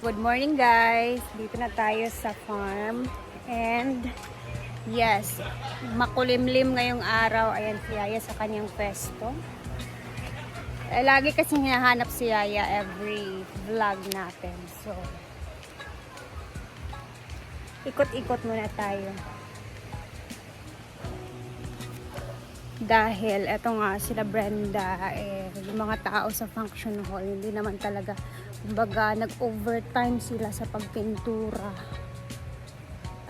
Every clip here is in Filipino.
Good morning guys! Dito na tayo sa farm. And yes, makulimlim ngayong araw. Ayan si Yaya sa kanyang pwesto. Lagi kasi hinahanap si Yaya every vlog natin. So, ikot-ikot muna tayo. Dahil eto nga sila Brenda, yung mga tao sa function hall, hindi naman talaga, kumbaga nag-overtime sila sa pagpintura.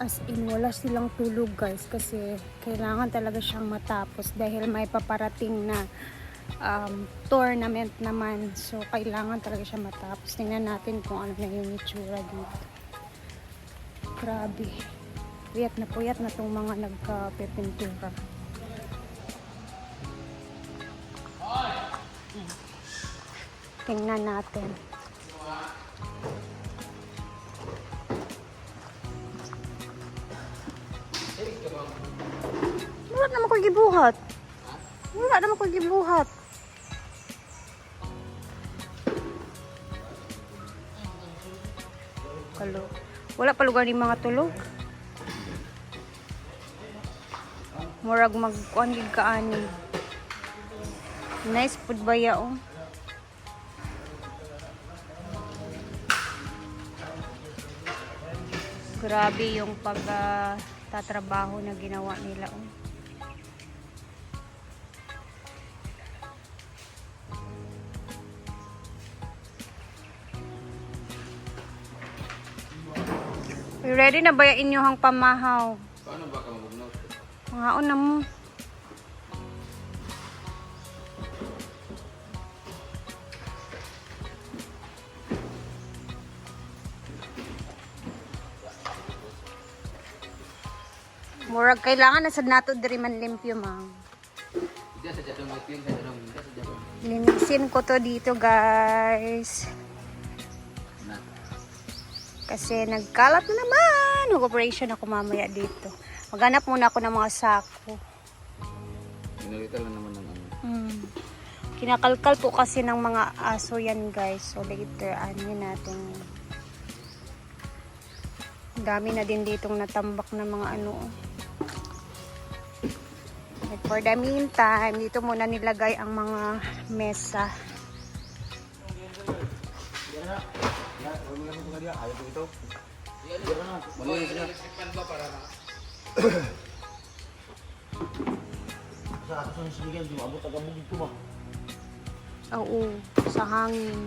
As in, wala silang tulog guys, kasi kailangan talaga siyang matapos dahil may paparating na tournament naman. So, kailangan talaga siya matapos. Tingnan natin kung ano na yung itsura dito. Grabe. Puyat na tong mga nagpipintura. Tingnan natin. Wala naman ko gibuhat. Wala naman ko gibuhat. Kalo. Wala pa lugar ni mga tulog. Murag magkuan gid kaani. Nice food ba yaong? Grabe yung tatrabaho na ginawa nila. Ready na ba yung inyong pamahaw? Paano ba ka mabugnaw? Mangaon na mo. Murag kailangan na sad nato diri man limpyo mang. Diyan sa jadong limpyo, sa jadong sa jadong. Linisin ko to dito guys. Kasi nagkalat na naman. Mag-operation ako mamaya dito. Maghanap muna ako ng mga sako. Pinalitan lang naman ng ano. Kinakalkal po kasi ng mga aso yan guys. So later, natin. Dami na din ditong natambak na mga ano. But for the meantime, dito muna nilagay ang mga mesa. Oo, sa hangin.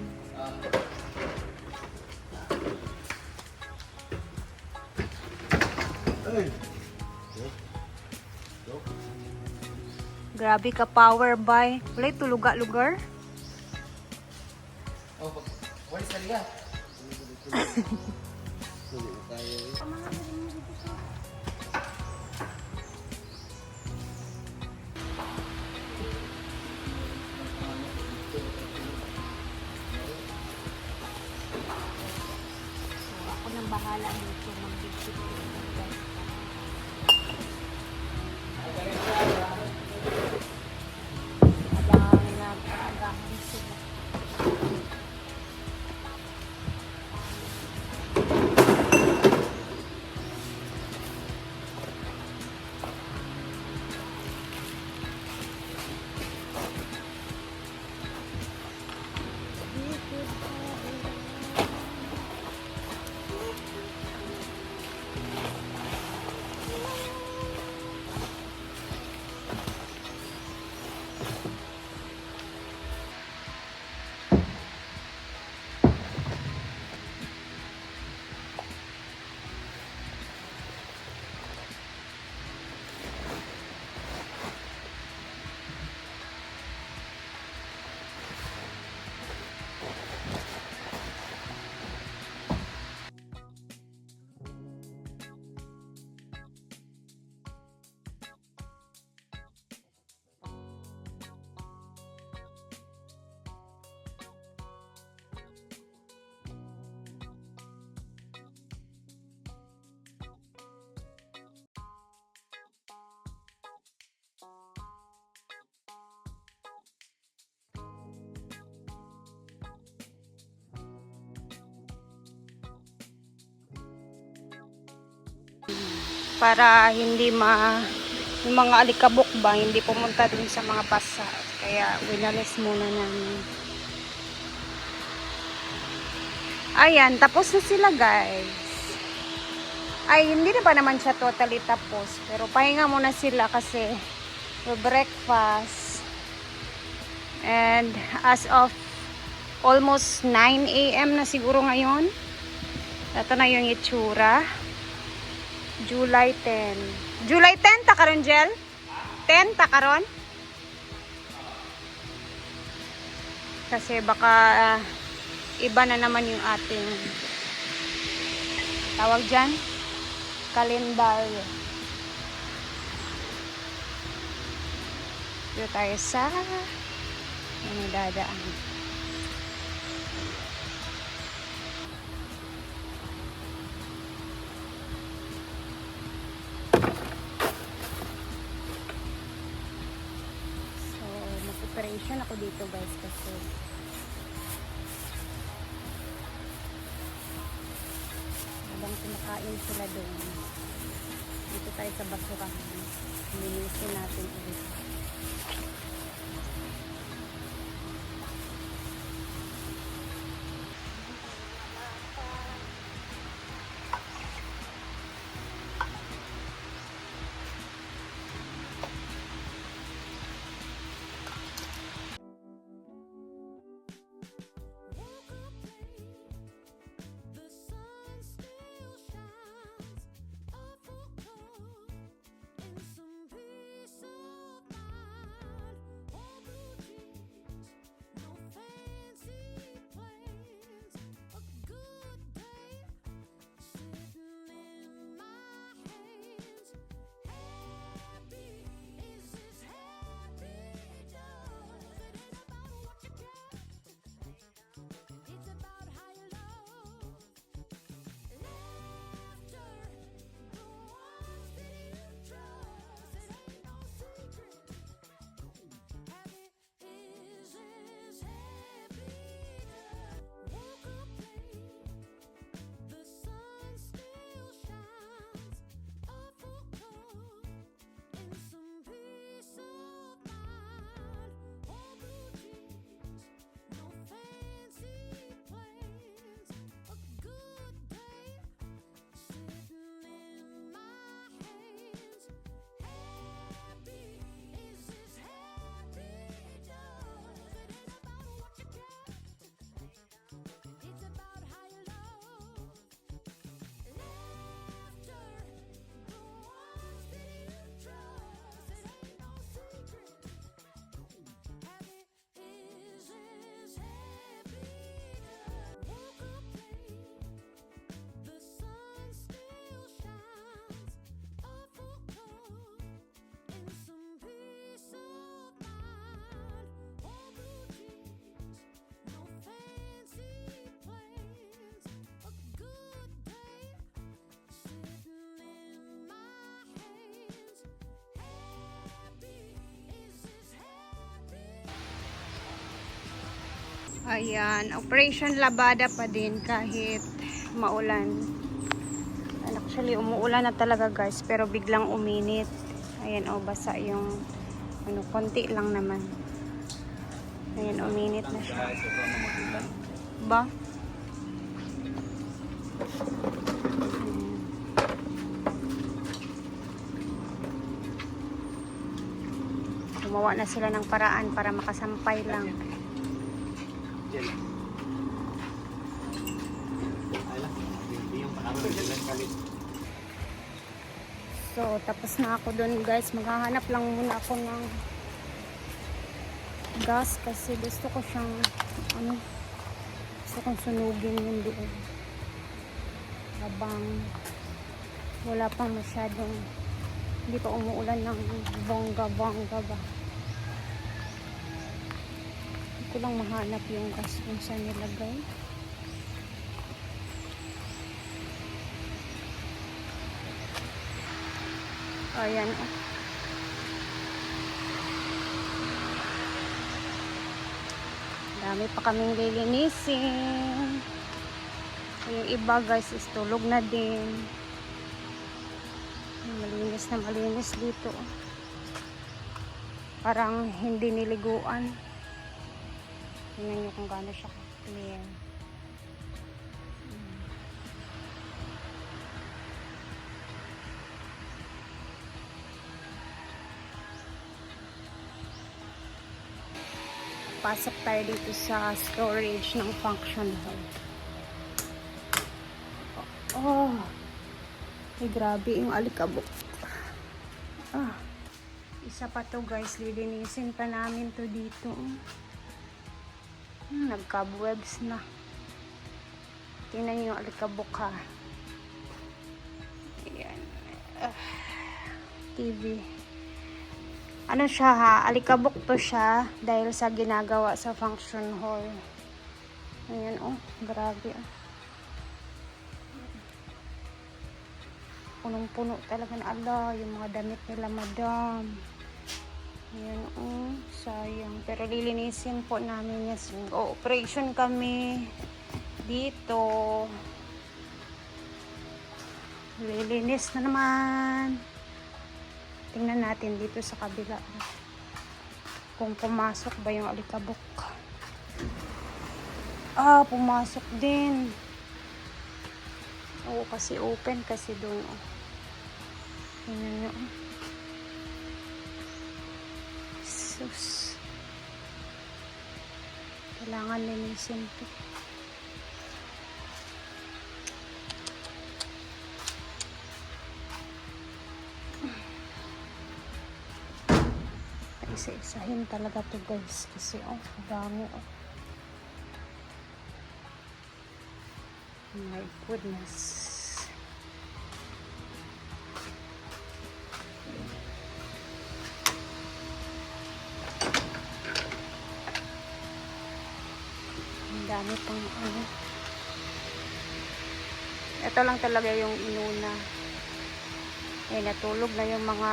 Grabe ka power by. Walay tuluga-lugar. Oh, wala sa liya. Ako nang bahala dito mag-big. para hindi yung mga alikabok ba hindi pumunta dun sa mga pasa, kaya winalis muna namin. Ayan, tapos na sila guys. Ay, hindi na pa naman siya totally tapos, pero pahinga muna sila kasi for breakfast. And as of almost 9 AM na siguro ngayon, ito na yung itsura. July 10. July 10 ta karon, Jel? 10 ta karon? Kasi baka iba na naman yung ating tawag dyan, kalendaryo. Dito tayo sa ano dadaan. So, mag-preparation ako dito guys kasi habang kumakain sila doon, dito tayo sa basurahan, linisin natin ulit. Ayan, Operation Labada pa din kahit maulan. And actually, umuulan na talaga guys, pero biglang uminit. Ayan, basa yung ano, konti lang naman. Ayan, uminit na siya. Ba? Gumawa na sila ng paraan para makasampay lang. So, tapos na ako dun guys. Maghahanap lang muna ako ng gas kasi gusto ko siyang gusto kong sunugin yung doon habang wala pang masyadong, hindi pa umuulan ng bongga-bongga ba. Hindi ko lang mahanap yung gas kung saan nilagay. Ayan. Dami pa kaming lilinisin. Yung iba guys is tulog na din. Malinis na malinis dito. Parang hindi niliguan. Tingnan nyo kung gaano siya clear. Pasok tayo dito sa storage ng function hall. Oh, ay grabe yung alikabok. Isa pa to guys, lilinisin pa namin to dito. Nagcobwebs na. Tingnan yung alikabok ha. Ayan. TV. Ano siya ha? Alikabok to siya dahil sa ginagawa sa function hall. Ayan oh, grabe oh. Punong-puno talaga na ala, yung mga damit nila madam. Ayan oh, sayang. Pero lilinisin po namin yan. Operation kami dito. Lilinis na naman. Tingnan natin dito sa kabila kung pumasok ba yung alikabok. Pumasok din. Oo, kasi open kasi doon. Tingnan nyo. Sus. Kailangan linisin to. Isa-isahin talaga to guys kasi dami oh. My goodness. Ang dami pang ano. Ito lang talaga yung inuna. Natulog na yung mga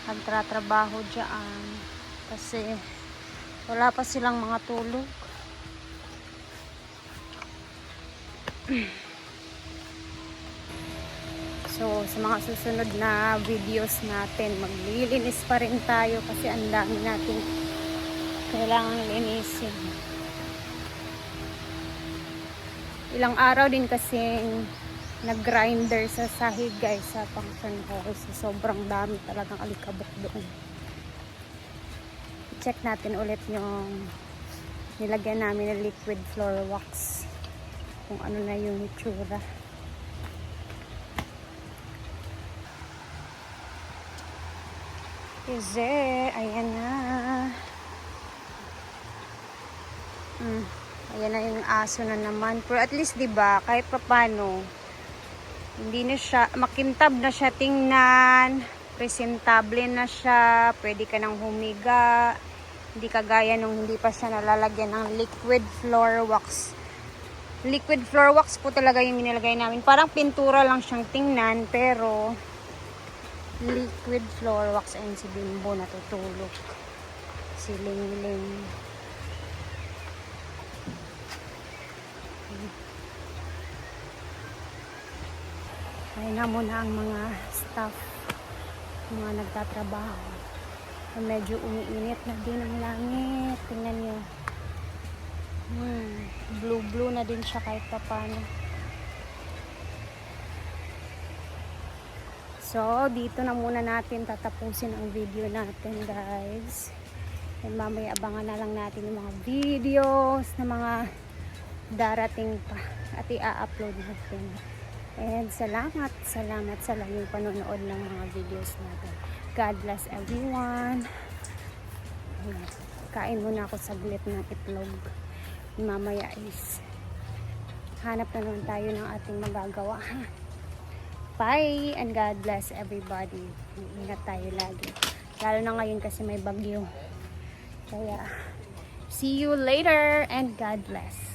nagtratrabaho dyan kasi wala pa silang mga tulog. So sa mga susunod na videos natin, maglilinis pa rin tayo kasi ang dami natin kailangang linisin. Ilang araw din kasi nag-grinder sa sahig guys sa function hall. So, sobrang dami talagang alikabok doon. Check natin ulit yung nilagyan namin ng liquid floor wax. Kung ano na yung itsura. Ayan na. Ayan na yung aso na naman. Pero at least 'di ba, kahit papaano hindi na siya, makintab na siya tingnan, presentable na siya, pwede ka nang humiga, hindi kagaya nung hindi pa siya nalalagyan ng liquid floor wax. Liquid floor wax po talaga yung nilagay namin. Parang pintura lang siyang tingnan, pero liquid floor wax. Ayun si Bimbo natutulog. Si Ling-Ling. Ayun na muna ang mga staff, mga nagtatrabaho. Medyo umiinit na din ang langit. Tingnan nyo. Blue na din siya kahit paano. So, dito na muna natin tatapusin ang video natin guys. And mamaya abangan na lang natin yung mga videos na mga darating pa at i-upload natin. And salamat sa laging panonood ng mga videos natin. God bless everyone. Kain muna ako saglit ng itlog. Mamaya is hanap na naman tayo ng ating magagawa. Bye and God bless everybody. Ingat tayo lagi. Lalo na ngayon kasi may bagyo. Kaya see you later and God bless.